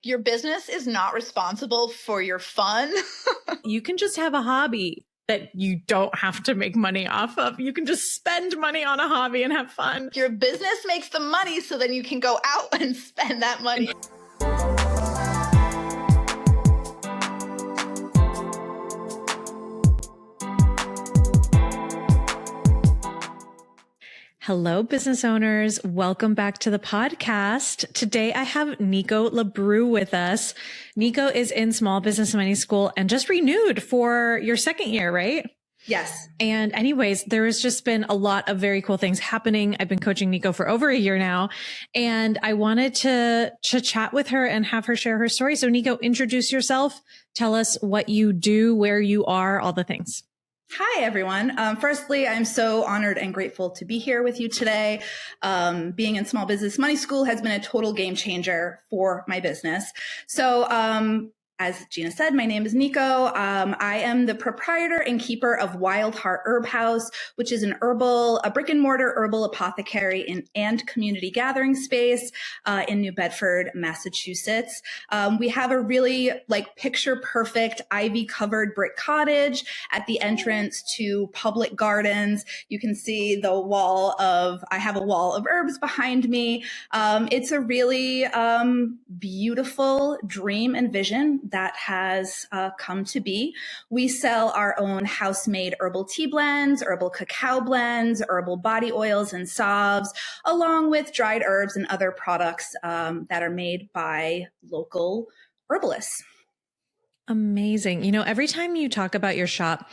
Your business is not responsible for your fun. You can just have a hobby that you don't have to make money off of. You can just spend money on a hobby and have fun. Your business makes the money, so then you can go out and spend that money. Hello, business owners. Welcome back to the podcast. Today I have Nico Lebreux with us. Nico is in Small Business Money School and just renewed for your second year, right? Yes. And anyways, there has just been a lot of very cool things happening. I've been coaching Nico for over a year now, and I wanted to chat with her and have her share her story. So Nico, introduce yourself. Tell us what you do, where you are, all the things. Hi, everyone. Firstly, I'm so honored and grateful to be here with you today. Being in Small Business Money School has been a total game changer for my business. So, as Gina said, my name is Nico. I am the proprietor and keeper of Wild Heart Herb House, which is a brick and mortar herbal apothecary and community gathering space in New Bedford, Massachusetts. We have a really picture perfect ivy covered brick cottage at the entrance to public gardens. You can see I have a wall of herbs behind me. It's a really beautiful dream and vision that has come to be. We sell our own house-made herbal tea blends, herbal cacao blends, herbal body oils and salves, along with dried herbs and other products that are made by local herbalists. Amazing. You know, every time you talk about your shop,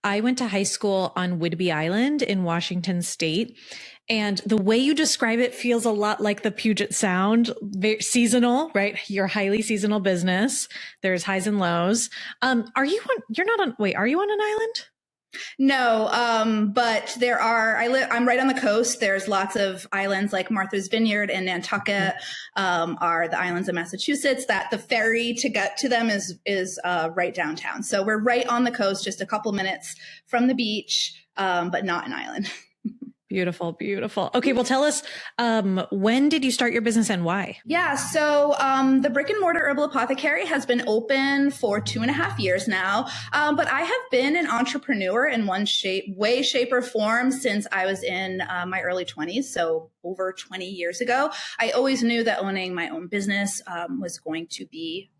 I went to high school on Whidbey Island in Washington State. And the way you describe it feels a lot like the Puget Sound, very seasonal, right? You're a highly seasonal business. There's highs and lows. Are you on an island? No, but I'm right on the coast. There's lots of islands like Martha's Vineyard and Nantucket, are the islands of Massachusetts that the ferry to get to them is right downtown. So we're right on the coast, just a couple minutes from the beach, but not an island. Beautiful, beautiful. Okay, well, tell us, when did you start your business and why? Yeah, so the brick and mortar herbal apothecary has been open for 2.5 years now, but I have been an entrepreneur in one way, shape, or form since I was in my early 20s, so over 20 years ago. I always knew that owning my own business was going to be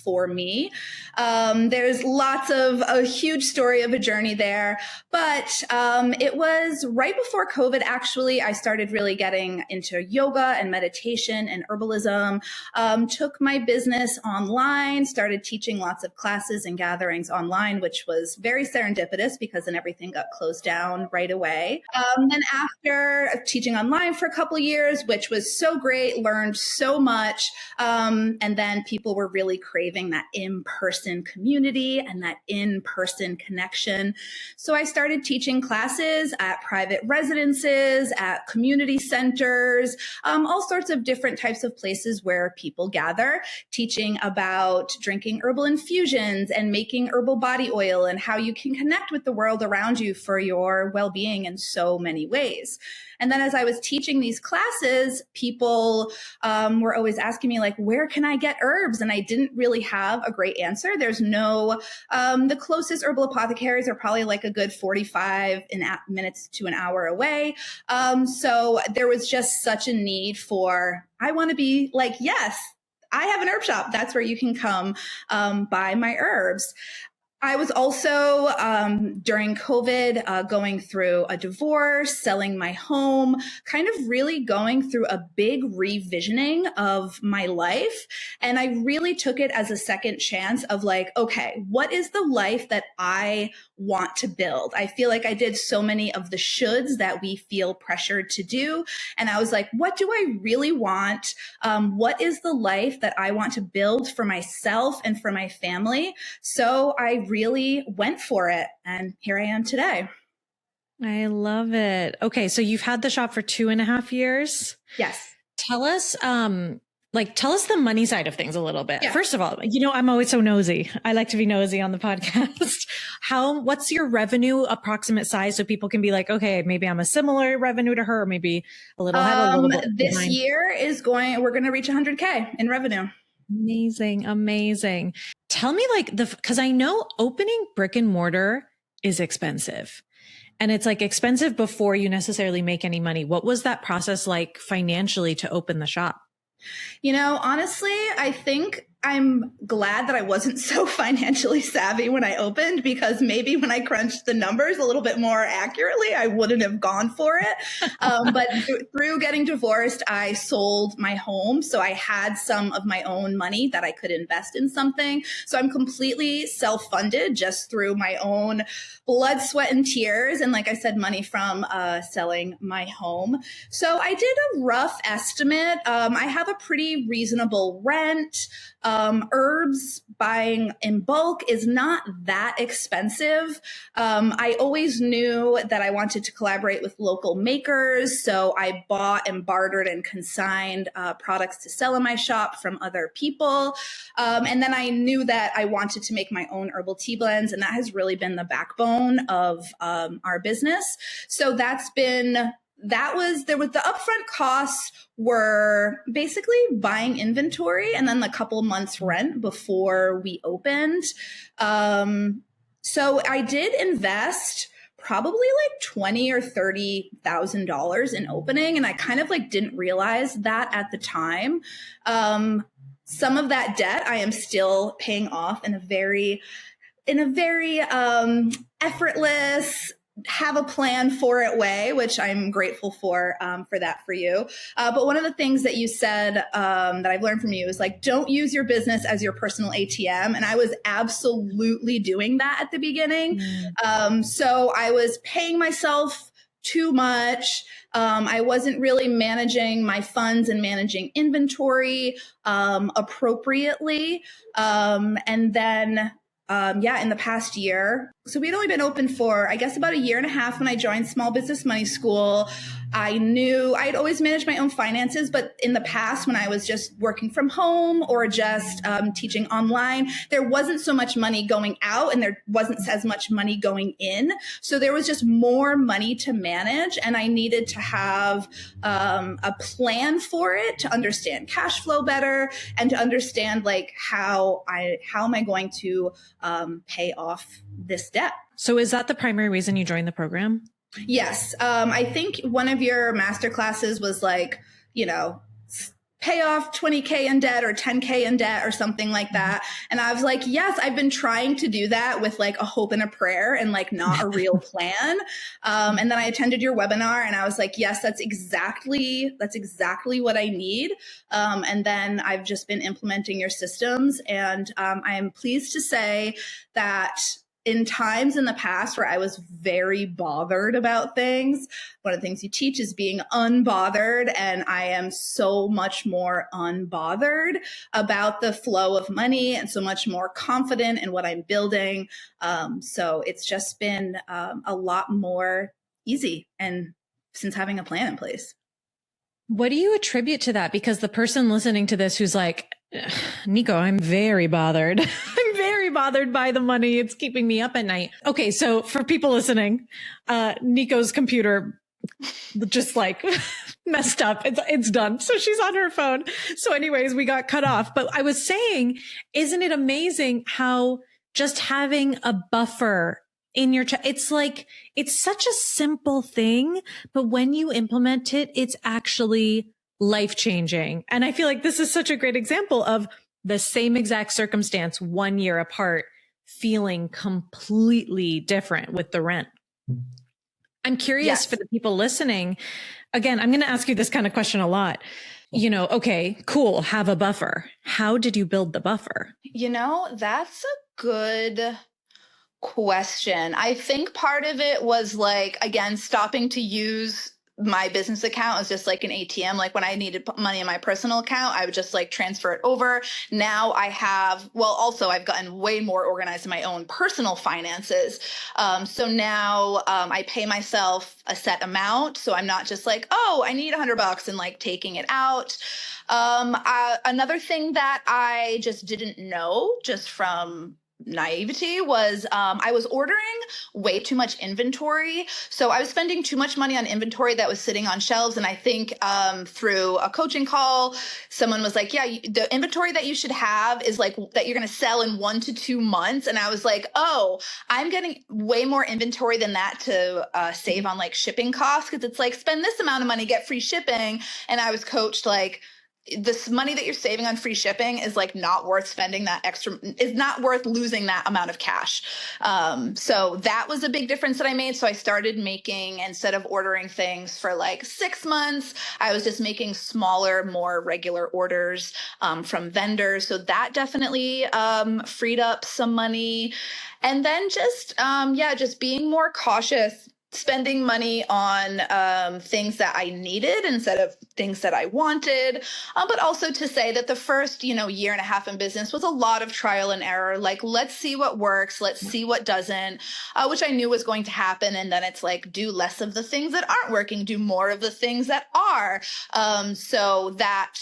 for me. There's a huge story of a journey there, but it was right before COVID, actually. I started really getting into yoga and meditation and herbalism, took my business online, started teaching lots of classes and gatherings online, which was very serendipitous because then everything got closed down right away. Then after teaching online for a couple of years, which was so great, learned so much, and then people were really craving that in-person community and that in-person connection. So I started teaching classes at private residences, at community centers, all sorts of different types of places where people gather, teaching about drinking herbal infusions and making herbal body oil and how you can connect with the world around you for your well-being in so many ways. And then as I was teaching these classes, people were always asking me, where can I get herbs? And I didn't really have a great answer. There's the closest herbal apothecaries are probably a good 45 minutes to an hour away. So there was just such a need I want to be yes, I have an herb shop. That's where you can come buy my herbs. I was also, during COVID, going through a divorce, selling my home, kind of really going through a big revisioning of my life. And I really took it as a second chance of okay, what is the life that I want to build? I feel like I did so many of the shoulds that we feel pressured to do. And I was what do I really want? What is the life that I want to build for myself and for my family? So I really went for it. And here I am today. I love it. Okay. So you've had the shop for 2.5 years. Yes. Tell us the money side of things a little bit. Yeah. First of all, I'm always so nosy. I like to be nosy on the podcast. What's your revenue approximate size so people can be okay, maybe I'm a similar revenue to her, or maybe a little ahead, a little bit this behind. year we're going to reach 100K in revenue. Amazing. Amazing. Tell me like cause I know opening brick and mortar is expensive and it's like expensive before you necessarily make any money. What was that process like financially to open the shop? Honestly, I think I'm glad that I wasn't so financially savvy when I opened, because maybe when I crunched the numbers a little bit more accurately, I wouldn't have gone for it. But through getting divorced, I sold my home. So I had some of my own money that I could invest in something. So I'm completely self-funded just through my own blood, sweat, and tears. And like I said, money from selling my home. So I did a rough estimate. I have a pretty reasonable rent. Herbs buying in bulk is not that expensive. I always knew that I wanted to collaborate with local makers. So I bought and bartered and consigned products to sell in my shop from other people. And then I knew that I wanted to make my own herbal tea blends. And that has really been the backbone of our business. So there was the upfront costs were basically buying inventory and then a couple months rent before we opened. So I did invest probably like $20,000 or $30,000 in opening. And I kind of like didn't realize that at the time. Some of that debt I am still paying off in a very effortless, have a plan for it way, which I'm grateful for that for you. But one of the things that you said that I've learned from you is like, don't use your business as your personal ATM. And I was absolutely doing that at the beginning. So I was paying myself too much. I wasn't really managing my funds and managing inventory appropriately. And then in the past year. So we'd only been open for, I guess, about a year and a half when I joined Small Business Money School. I knew I'd always managed my own finances, but in the past, when I was just working from home or just teaching online, there wasn't so much money going out and there wasn't as much money going in. So there was just more money to manage, and I needed to have a plan for it to understand cash flow better and to understand like how am I going to pay off this debt. So is that the primary reason you joined the program? Yes. I think one of your master classes was like, pay off 20K in debt or 10K in debt or something like that. And I was like, yes, I've been trying to do that with like a hope and a prayer and like not a real plan. And then I attended your webinar and I was like, yes, that's exactly what I need. And then I've just been implementing your systems. And I am pleased to say that in times in the past where I was very bothered about things, one of the things you teach is being unbothered. And I am so much more unbothered about the flow of money and so much more confident in what I'm building. So it's just been a lot more easy and since having a plan in place. What do you attribute to that? Because the person listening to this who's like, Nico, I'm very bothered. I'm very bothered by the money. It's keeping me up at night. Okay. So for people listening, Nico's computer just like messed up. It's done. So she's on her phone. So anyways, we got cut off. But I was saying, isn't it amazing how just having a buffer in your it's like, it's such a simple thing, but when you implement it, it's actually life-changing. And I feel like this is such a great example of the same exact circumstance 1 year apart, feeling completely different with the rent. I'm curious for the people listening. Again, I'm going to ask you this kind of question a lot. Okay, cool. Have a buffer. How did you build the buffer? That's a good question. I think part of it was like, again, stopping to use my business account as just like an ATM. Like when I needed money in my personal account, I would just like transfer it over. Now I've gotten way more organized in my own personal finances. So now I pay myself a set amount. So I'm not just like, oh, I need $100 and like taking it out. Another thing that I just didn't know just from naivety was I was ordering way too much inventory. So I was spending too much money on inventory that was sitting on shelves. And I think through a coaching call, someone was like, yeah, the inventory that you should have is like that you're going to sell in 1 to 2 months. And I was like, oh, I'm getting way more inventory than that to save on like shipping costs. Cause it's like, spend this amount of money, get free shipping. And I was coached like, this money that you're saving on free shipping is like not worth spending that extra, is not worth losing that amount of cash. So that was a big difference that I made. So I started making, instead of ordering things for like 6 months, I was just making smaller, more regular orders from vendors. So that definitely freed up some money. And then just, just being more cautious, spending money on things that I needed instead of things that I wanted. But also to say that the first, year and a half in business was a lot of trial and error. Like, let's see what works. Let's see what doesn't, which I knew was going to happen. And then it's like, do less of the things that aren't working, do more of the things that are. So that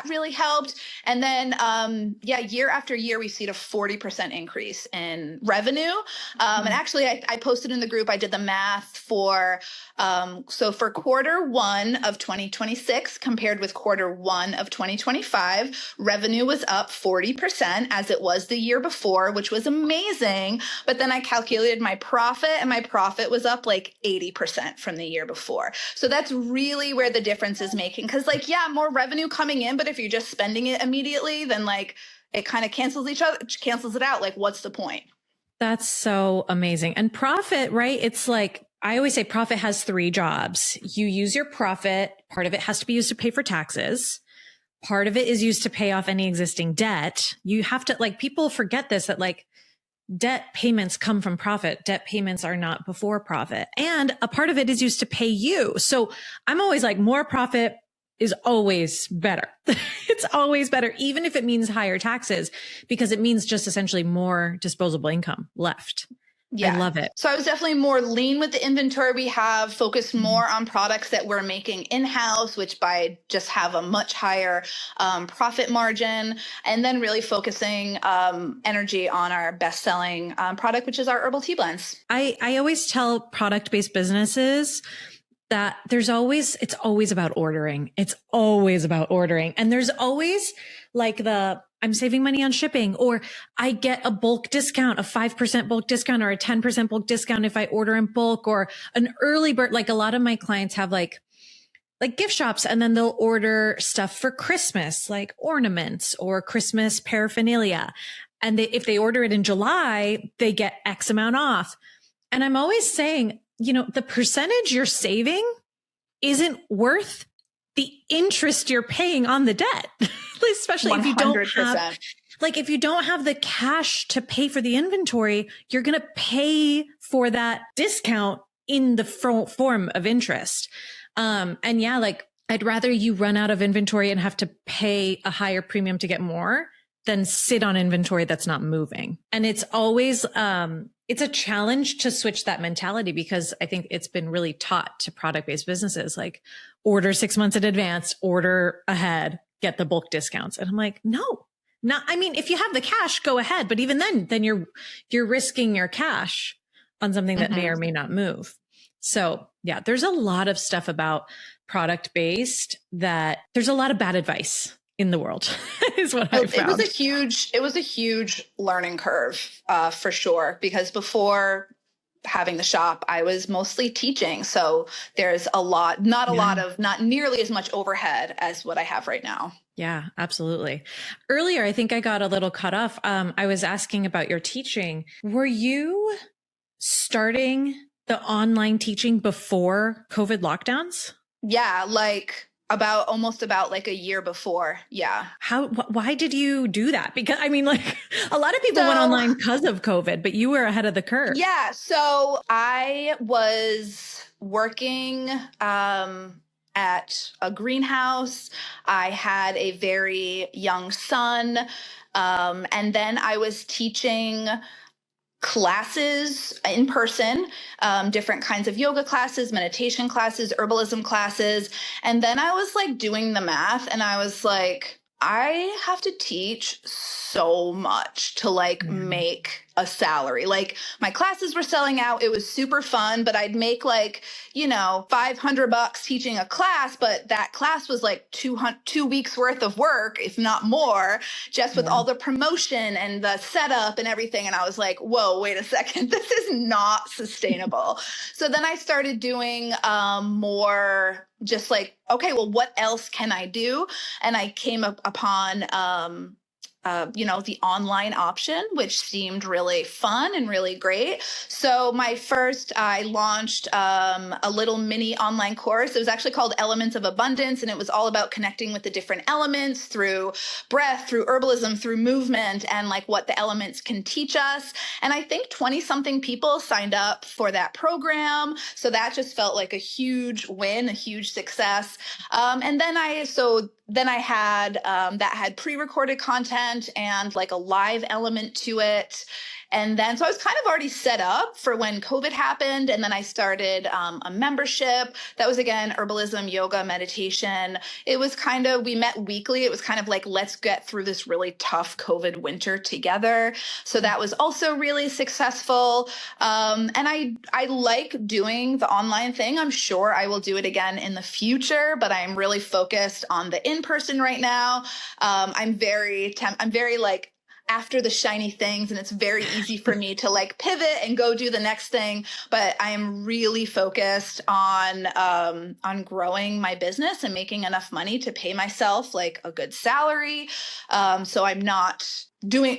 really helped. And then, year after year, we see a 40% increase in revenue. And actually, I posted in the group, I did the math for quarter 1 of 2026 compared with quarter 1 of 2025, revenue was up 40% as it was the year before, which was amazing. But then I calculated my profit, and my profit was up like 80% from the year before. So that's really where the difference is making. Because more revenue coming in, but if you're just spending it immediately, then like it kind of cancels it out. Like, what's the point? That's so amazing. And profit, right? It's like, I always say profit has 3 jobs. You use your profit. Part of it has to be used to pay for taxes. Part of it is used to pay off any existing debt. You have to, like, people forget this, that like debt payments come from profit. Debt payments are not before profit. And a part of it is used to pay you. So I'm always like, more profit is always better. It's always better, even if it means higher taxes, because it means just essentially more disposable income left. Yeah. I love it. So I was definitely more lean with the inventory we have, focused more on products that we're making in-house, which by just have a much higher profit margin, and then really focusing energy on our best-selling product, which is our herbal tea blends. I always tell product-based businesses that it's always about ordering. It's always about ordering. And there's always like I'm saving money on shipping, or I get a bulk discount, a 5% bulk discount or a 10% bulk discount if I order in bulk, or an early bird. Like, a lot of my clients have like gift shops, and then they'll order stuff for Christmas, like ornaments or Christmas paraphernalia. And if they order it in July, they get X amount off. And I'm always saying, the percentage you're saving isn't worth the interest you're paying on the debt, especially 100%. If you don't have the cash to pay for the inventory, you're going to pay for that discount in the form of interest. I'd rather you run out of inventory and have to pay a higher premium to get more than sit on inventory that's not moving. And it's always, it's a challenge to switch that mentality, because I think it's been really taught to product-based businesses, like order 6 months in advance, order ahead, get the bulk discounts. And I'm like, no, if you have the cash, go ahead. But even then you're risking your cash on something that may or may not move. So yeah, there's a lot of stuff about product-based that there's a lot of bad advice in the world is what I found. It was a huge learning curve for sure, because before having the shop, I was mostly teaching. So there's not nearly as much overhead as what I have right now. Yeah, absolutely. Earlier, I think I got a little cut off. I was asking about your teaching. Were you starting the online teaching before COVID lockdowns? Yeah, almost about a year before. Yeah. Why did you do that? Because a lot of people went online because of COVID, but you were ahead of the curve. Yeah. So I was working at a greenhouse. I had a very young son. And then I was teaching classes in person, different kinds of yoga classes, meditation classes, herbalism classes. And then I was doing the math, and I was like, I have to teach so much to like make a salary. Like my classes were selling out. It was super fun, but I'd make like, you know, $500 teaching a class, but that class was like 2 weeks worth of work, if not more, just with all the promotion and the setup and everything. And I was like, whoa, wait a second, this is not sustainable. So then I started doing more just like, okay, well, what else can I do? And I came upon the online option, which seemed really fun and really great. So I launched a little mini online course. It was actually called Elements of Abundance, and it was all about connecting with the different elements through breath, through herbalism, through movement, and like what the elements can teach us. And I think 20 something people signed up for that program. So that just felt like a huge win, a huge success. And then I had that had pre-recorded content and like a live element to it. And then, so I was kind of already set up for when COVID happened. And then I started a membership that was, again, herbalism, yoga, meditation. It was kind of, we met weekly. It was kind of like, let's get through this really tough COVID winter together. So that was also really successful. And I like doing the online thing. I'm sure I will do it again in the future, but I'm really focused on the in-person right now. I'm very like, after the shiny things, and it's very easy for me to like pivot and go do the next thing. But I am really focused on growing my business and making enough money to pay myself like a good salary. So I'm not doing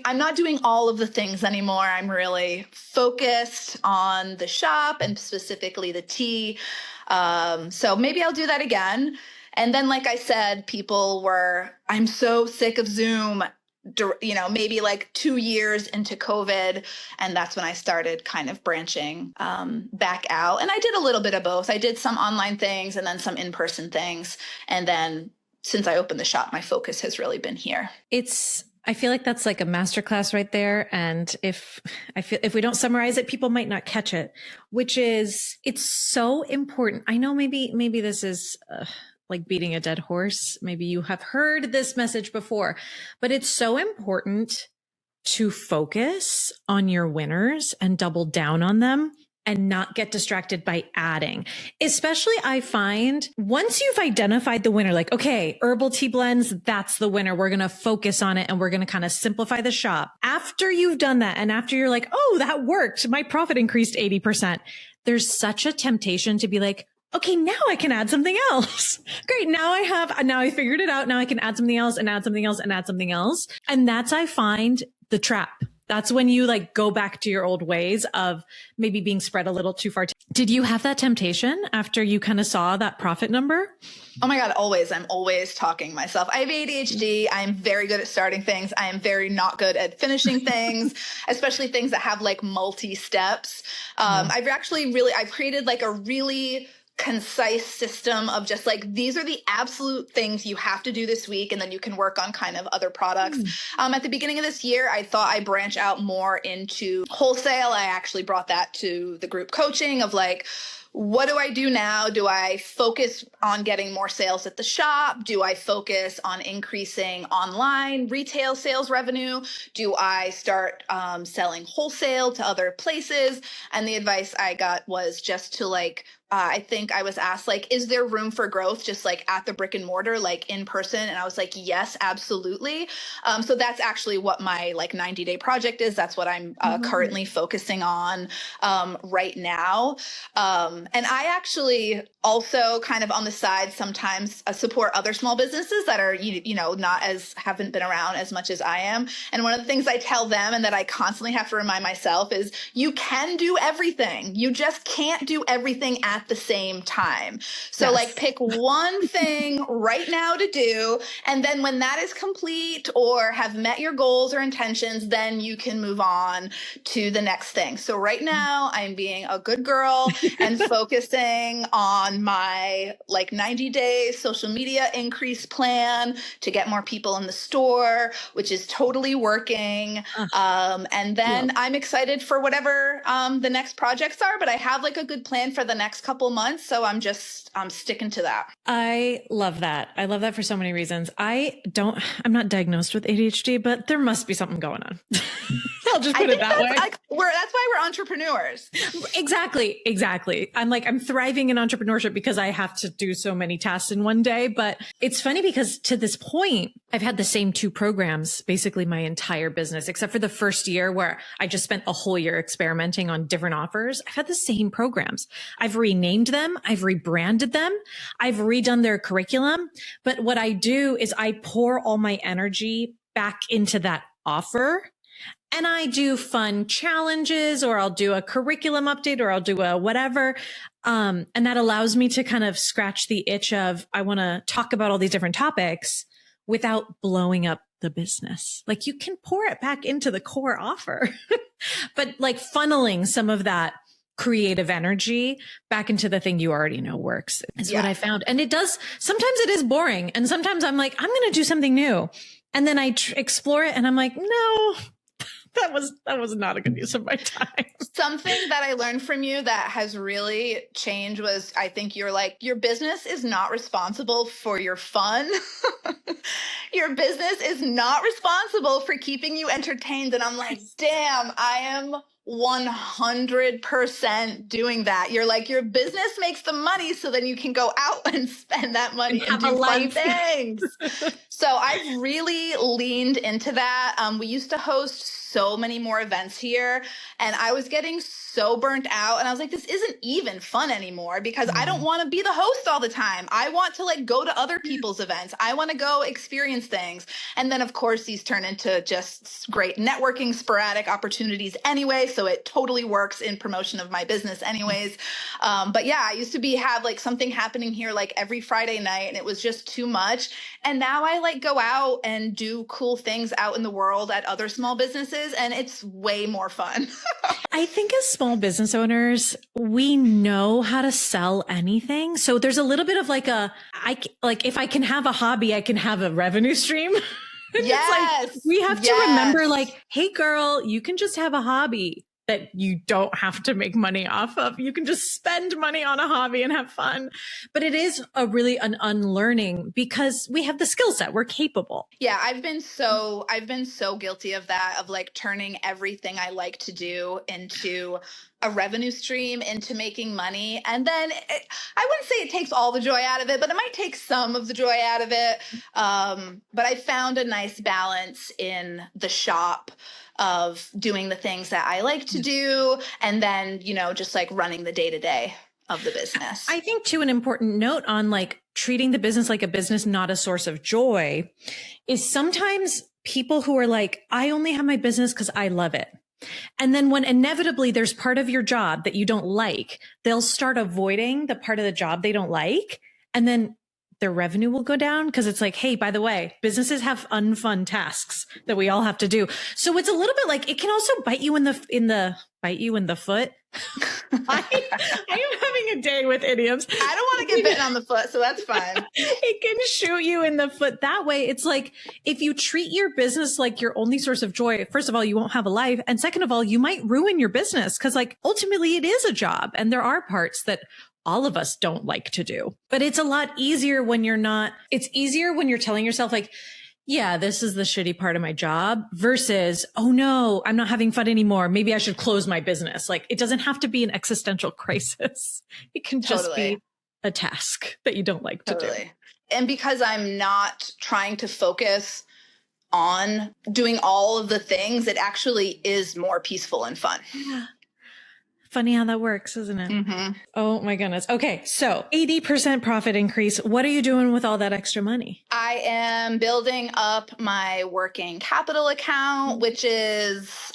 all of the things anymore. I'm really focused on the shop and specifically the tea. So maybe I'll do that again. And then, like I said, I'm so sick of Zoom, maybe like 2 years into COVID. And that's when I started kind of branching back out. And I did a little bit of both. I did some online things and then some in-person things. And then since I opened the shop, my focus has really been here. I feel like that's like a masterclass right there. And if we don't summarize it, people might not catch it, which is, it's so important. I know maybe this is like beating a dead horse. Maybe you have heard this message before, but it's so important to focus on your winners and double down on them and not get distracted by adding. Especially I find once you've identified the winner, like, okay, herbal tea blends, that's the winner. We're going to focus on it and we're going to kind of simplify the shop. After you've done that and after you're like, oh, that worked, my profit increased 80%. There's such a temptation to be like, okay, now I can add something else. Great. Now I figured it out. Now I can add something else and add something else and add something else. And that's, I find, the trap. That's when you like go back to your old ways of maybe being spread a little too far. Did you have that temptation after you kind of saw that profit number? Oh my God, always. I'm always talking myself. I have ADHD. I'm very good at starting things. I am very not good at finishing things, especially things that have like multi-steps. I've created like a really concise system of just like, these are the absolute things you have to do this week. And then you can work on kind of other products. At the beginning of this year, I thought I'd branch out more into wholesale. I actually brought that to the group coaching of like, what do I do now? Do I focus on getting more sales at the shop? Do I focus on increasing online retail sales revenue? Do I start selling wholesale to other places? And the advice I got was just to like, I think I was asked like, is there room for growth just like at the brick and mortar, like in person? And I was like, yes, absolutely. So that's actually what my like 90-day project is. That's what I'm currently focusing on right now. And I actually also kind of on the side sometimes support other small businesses that are, haven't been around as much as I am. And one of the things I tell them and that I constantly have to remind myself is you can do everything. You just can't do everything at the same time. So like pick one thing right now to do. And then when that is complete or have met your goals or intentions, then you can move on to the next thing. So right now I'm being a good girl and focusing on my like 90-day social media increase plan to get more people in the store, which is totally working. And then I'm excited for whatever the next projects are, but I have like a good plan for the next couple months. So I'm sticking to that. I love that. I love that for so many reasons. I'm not diagnosed with ADHD, but there must be something going on. I'll just put it that way. That's why we're entrepreneurs. Exactly. I'm thriving in entrepreneurship because I have to do so many tasks in one day. But it's funny because to this point, I've had the same 2 programs basically my entire business, except for the first year where I just spent a whole year experimenting on different offers. I've had the same programs. I've renamed them. I've rebranded them. I've redone their curriculum. But what I do is I pour all my energy back into that offer. And I do fun challenges, or I'll do a curriculum update, or I'll do a whatever. And that allows me to kind of scratch the itch of, I want to talk about all these different topics without blowing up the business. Like, you can pour it back into the core offer, but like funneling some of that creative energy back into the thing you already know works is what I found. And sometimes it is boring. And sometimes I'm like, I'm going to do something new. And then I explore it and I'm like, no, that was not a good use of my time. Something that I learned from you that has really changed was, I think you're like, your business is not responsible for your fun. Your business is not responsible for keeping you entertained. And I'm like, damn, I am 100% doing that. You're like, your business makes the money so then you can go out and spend that money and do fun things. So I've really leaned into that. We used to host so many more events here, and I was getting so burnt out, and I was like, this isn't even fun anymore because I don't want to be the host all the time. I want to like go to other people's events. I want to go experience things. And then of course these turn into just great networking, sporadic opportunities anyway. So it totally works in promotion of my business anyways. But yeah, I used to have like something happening here like every Friday night, and it was just too much. And now I like go out and do cool things out in the world at other small businesses, and it's way more fun. I think as small business owners, we know how to sell anything. So there's a little bit of like if I can have a hobby, I can have a revenue stream. Yes. Like, we have to remember like, hey girl, you can just have a hobby that you don't have to make money off of. You can just spend money on a hobby and have fun. But it is an unlearning because we have the skill set. We're capable. Yeah, I've been so guilty of that, of like turning everything I like to do into a revenue stream, into making money. And then I wouldn't say it takes all the joy out of it, but it might take some of the joy out of it. But I found a nice balance in the shop of doing the things that I like to do, and then, just like running the day-to-day of the business. I think too, an important note on like treating the business like a business, not a source of joy, is sometimes people who are like, I only have my business because I love it. And then when inevitably there's part of your job that you don't like, they'll start avoiding the part of the job they don't like. And then their revenue will go down because it's like, hey, by the way, businesses have unfun tasks that we all have to do. So it's a little bit like, it can also bite you in the foot. I am having a day with idioms. I don't want to get bitten on the foot, so that's fine. It can shoot you in the foot that way. It's like, if you treat your business like your only source of joy, first of all, you won't have a life. And second of all, you might ruin your business because like ultimately it is a job and there are parts that all of us don't like to do. But it's a lot easier when it's easier when you're telling yourself like, yeah, this is the shitty part of my job versus, oh no, I'm not having fun anymore. Maybe I should close my business. Like, it doesn't have to be an existential crisis. It can just be a task that you don't like to do. And because I'm not trying to focus on doing all of the things, it actually is more peaceful and fun. Yeah. Funny how that works, isn't it? Mm-hmm. Oh my goodness. Okay. So 80% profit increase. What are you doing with all that extra money? I am building up my working capital account, which is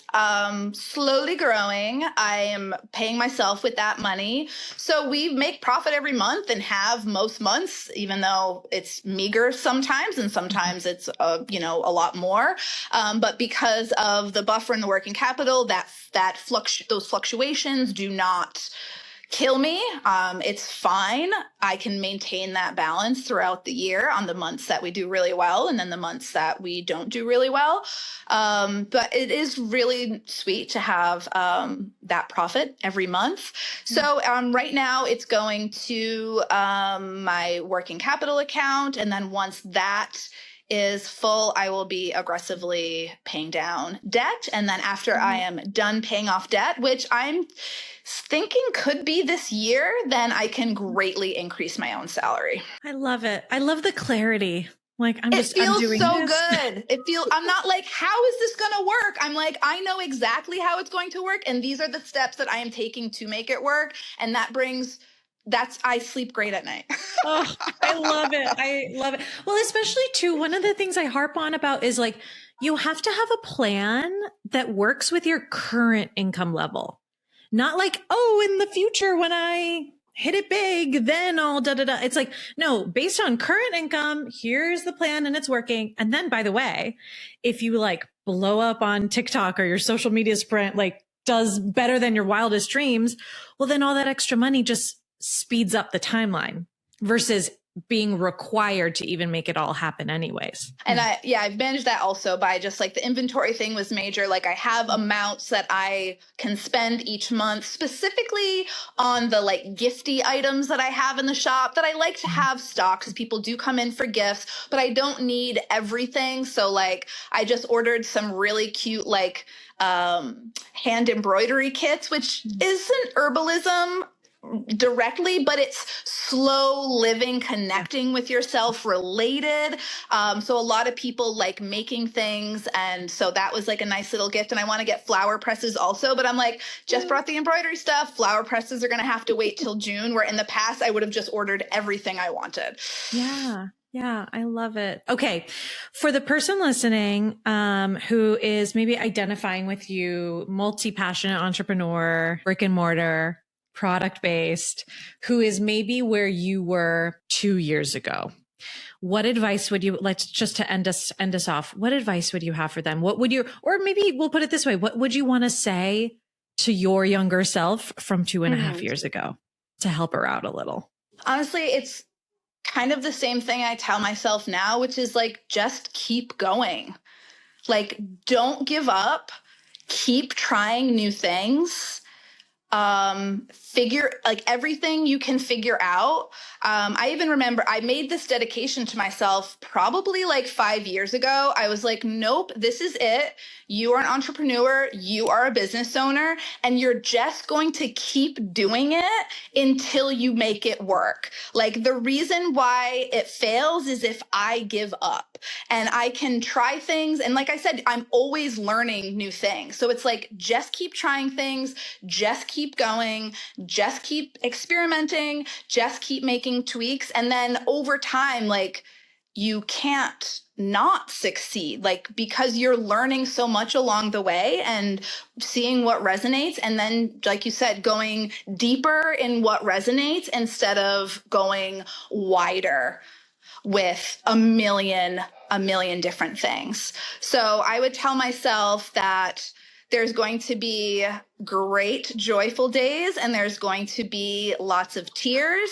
slowly growing. I am paying myself with that money. So we make profit every month and have most months, even though it's meager sometimes, and sometimes it's, a lot more. But because of the buffer in the working capital, those fluctuations do not kill me. It's fine. I can maintain that balance throughout the year on the months that we do really well and then the months that we don't do really well. But it is really sweet to have that profit every month. So right now it's going to my working capital account. And then once that is full, I will be aggressively paying down debt. And then after I am done paying off debt, which I'm thinking could be this year, then I can greatly increase my own salary. I love it. I love the clarity. Like I'm It feels doing so this. good. I'm not like, how is this going to work? I'm like, I know exactly how it's going to work. And these are the steps that I am taking to make it work. And I sleep great at night. Oh, I love it. I love it. Well, especially too, one of the things I harp on about is like, you have to have a plan that works with your current income level. Not like, oh, in the future, when I hit it big, then I'll da da da. It's like, no, based on current income, here's the plan and it's working. And then by the way, if you like blow up on TikTok or your social media sprint, like does better than your wildest dreams, well, then all that extra money just speeds up the timeline versus being required to even make it all happen anyways. And I've managed that also by just like the inventory thing was major. Like I have amounts that I can spend each month specifically on the like gifty items that I have in the shop that I like to have stock because people do come in for gifts, but I don't need everything. So like I just ordered some really cute like hand embroidery kits, which isn't herbalism directly, but it's slow living, connecting with yourself related. So a lot of people like making things. And so that was like a nice little gift. And I want to get flower presses also, but I'm like, just brought the embroidery stuff. Flower presses are going to have to wait till June, where in the past I would have just ordered everything I wanted. Yeah. Yeah, I love it. Okay. For the person listening, who is maybe identifying with you, multi-passionate entrepreneur, brick and mortar, product-based, who is maybe where you were 2 years ago, what advice would you, let's just to end us off, what advice would you have for them? What would you, or maybe we'll put it this way, what would you want to say to your younger self from 2.5 years ago to help her out a little? Honestly, it's kind of the same thing I tell myself now, which is like, just keep going. Like, don't give up, keep trying new things. Figure like everything you can figure out. I even remember I made this dedication to myself probably like 5 years ago. I was like, nope, this is it. You are an entrepreneur. You are a business owner, and you're just going to keep doing it until you make it work. Like the reason why it fails is if I give up, and I can try things. And like I said, I'm always learning new things. So it's like, just keep trying things, just keep going, just keep experimenting, just keep making tweaks. And then over time, like you can't not succeed, like because you're learning so much along the way and seeing what resonates. And then, like you said, going deeper in what resonates instead of going wider with a million different things. So I would tell myself that there's going to be great, joyful days, and there's going to be lots of tears,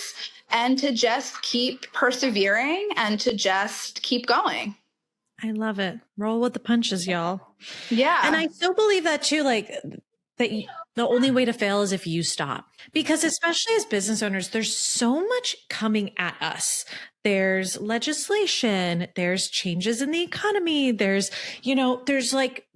and to just keep persevering and to just keep going. I love it. Roll with the punches, y'all. Yeah. And I so believe that too, like that the only way to fail is if you stop. Because especially as business owners, there's so much coming at us. There's legislation, there's changes in the economy, there's like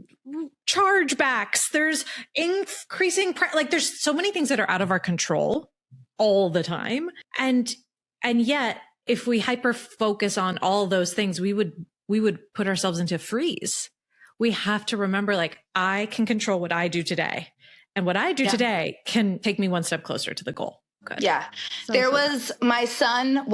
chargebacks, there's increasing like there's so many things that are out of our control all the time. And yet if we hyper focus on all those things, we would put ourselves into freeze. We have to remember, like, I can control what I do today, and what I do today can take me one step closer to the goal. Good. Yeah. My son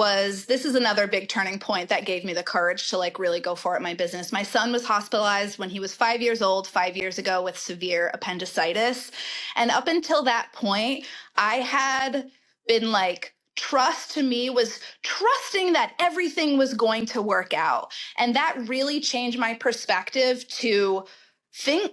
this is another big turning point that gave me the courage to like really go for it in my business. My son was hospitalized when he was 5 years old, 5 years ago, with severe appendicitis. And up until that point, I had been like, trust to me was trusting that everything was going to work out. And that really changed my perspective to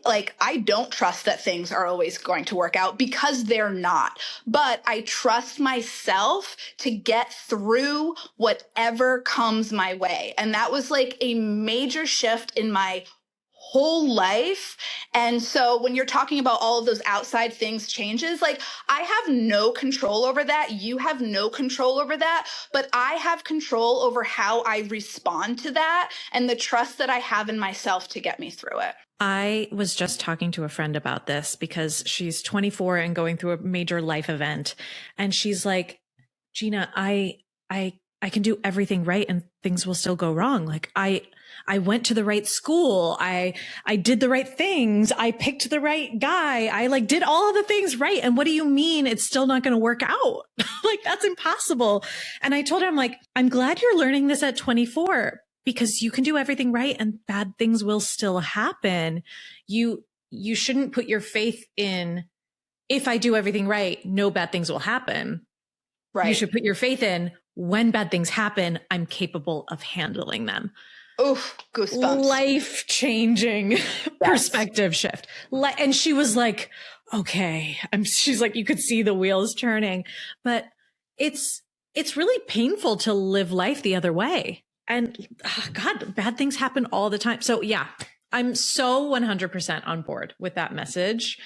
I don't trust that things are always going to work out because they're not, but I trust myself to get through whatever comes my way. And that was like a major shift in my whole life. And so when you're talking about all of those outside things changes, like I have no control over that. You have no control over that, but I have control over how I respond to that and the trust that I have in myself to get me through it. I was just talking to a friend about this because she's 24 and going through a major life event. And she's like, Gina, I can do everything right and things will still go wrong. Like I went to the right school. I did the right things. I picked the right guy. I like did all of the things right. And what do you mean it's still not going to work out? Like that's impossible. And I told her, I'm like, I'm glad you're learning this at 24 because you can do everything right and bad things will still happen. You shouldn't put your faith in, if I do everything right, no bad things will happen. Right. You should put your faith in, when bad things happen, I'm capable of handling them. Oof, goosebumps. Life-changing perspective shift. And she was like, okay. She's like, you could see the wheels turning, but it's really painful to live life the other way. And God, bad things happen all the time. So yeah, I'm so 100% on board with that message.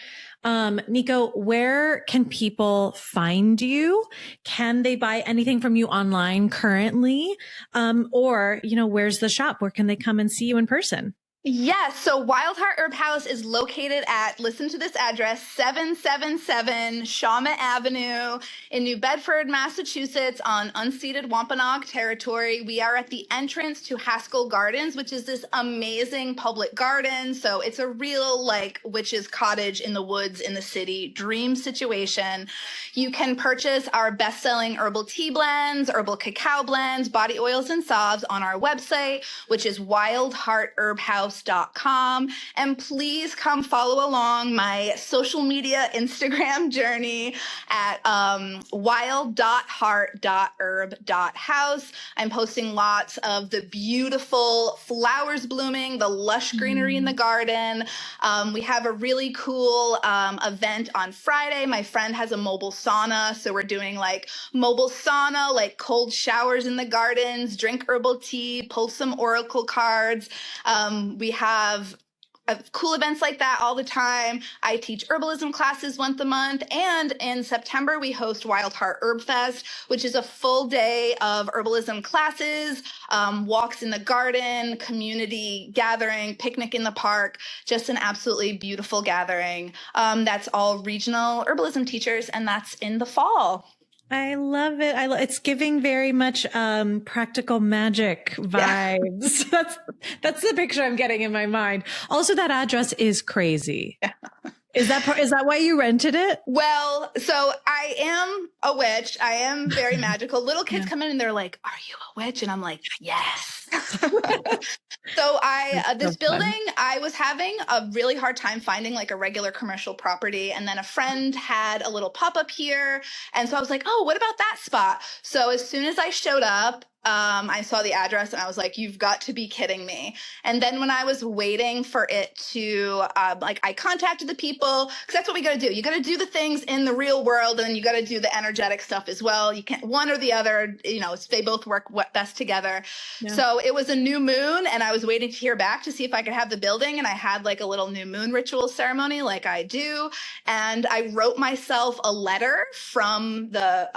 Nico, where can people find you? Can they buy anything from you online currently? Or, where's the shop? Where can they come and see you in person? Yes. So Wild Heart Herb House is located at, listen to this address, 777 Shawmut Avenue in New Bedford, Massachusetts on unceded Wampanoag territory. We are at the entrance to Haskell Gardens, which is this amazing public garden. So it's a real witch's cottage in the woods in the city, dream situation. You can purchase our best-selling herbal tea blends, herbal cacao blends, body oils, and salves on our website, which is wildheartherbhouse.com. And please come follow along my social media Instagram journey at wild.heart.herb.house. I'm posting lots of the beautiful flowers blooming, the lush greenery in the garden. We have a really cool event on Friday. My friend has a mobile sauna, so we're doing mobile sauna, cold showers in the gardens, drink herbal tea, pull some oracle cards. We have cool events like that all the time. I teach herbalism classes once a month. And in September, we host Wild Heart Herb Fest, which is a full day of herbalism classes, walks in the garden, community gathering, picnic in the park, just an absolutely beautiful gathering. That's all regional herbalism teachers, and that's in the fall. I love it. It's giving very much practical magic vibes. Yeah. That's the picture I'm getting in my mind. Also, that address is crazy. Yeah. Is that why you rented it? Well, so I am a witch. I am very magical. Little kids come in and they're like, "Are you a witch?" And I'm like, "Yes." So this building, I was having a really hard time finding a regular commercial property. And then a friend had a little pop-up here. And so I was like, oh, what about that spot? So as soon as I showed up, I saw the address and I was like, you've got to be kidding me. And then when I was waiting for it to, I contacted the people, because that's what we got to do. You got to do the things in the real world, and then you got to do the energetic stuff as well. You can't one or the other, they both work best together. Yeah. So it was a new moon, and I was waiting to hear back to see if I could have the building. And I had a little new moon ritual ceremony like I do. And I wrote myself a letter from the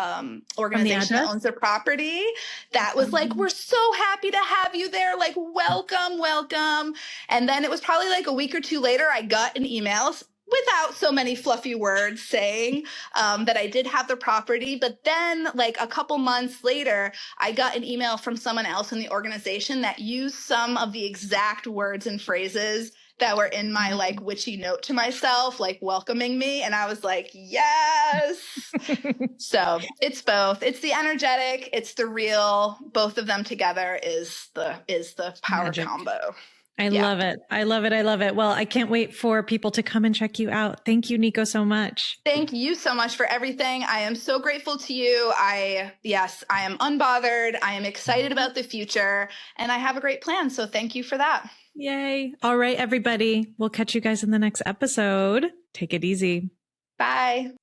organization that owns the property that was we're so happy to have you there. Welcome. And then it was probably a week or two later, I got an email without so many fluffy words saying that I did have the property. But then a couple months later, I got an email from someone else in the organization that used some of the exact words and phrases that were in my witchy note to myself, welcoming me. And I was like, yes. So it's both. It's the energetic, it's the real. Both of them together is the power Magic. Combo. I Yeah. love it. I love it. I love it. Well, I can't wait for people to come and check you out. Thank you, Nico, so much. Thank you so much for everything. I am so grateful to you. Yes, I am unbothered. I am excited about the future, and I have a great plan. So thank you for that. Yay. All right, everybody. We'll catch you guys in the next episode. Take it easy. Bye.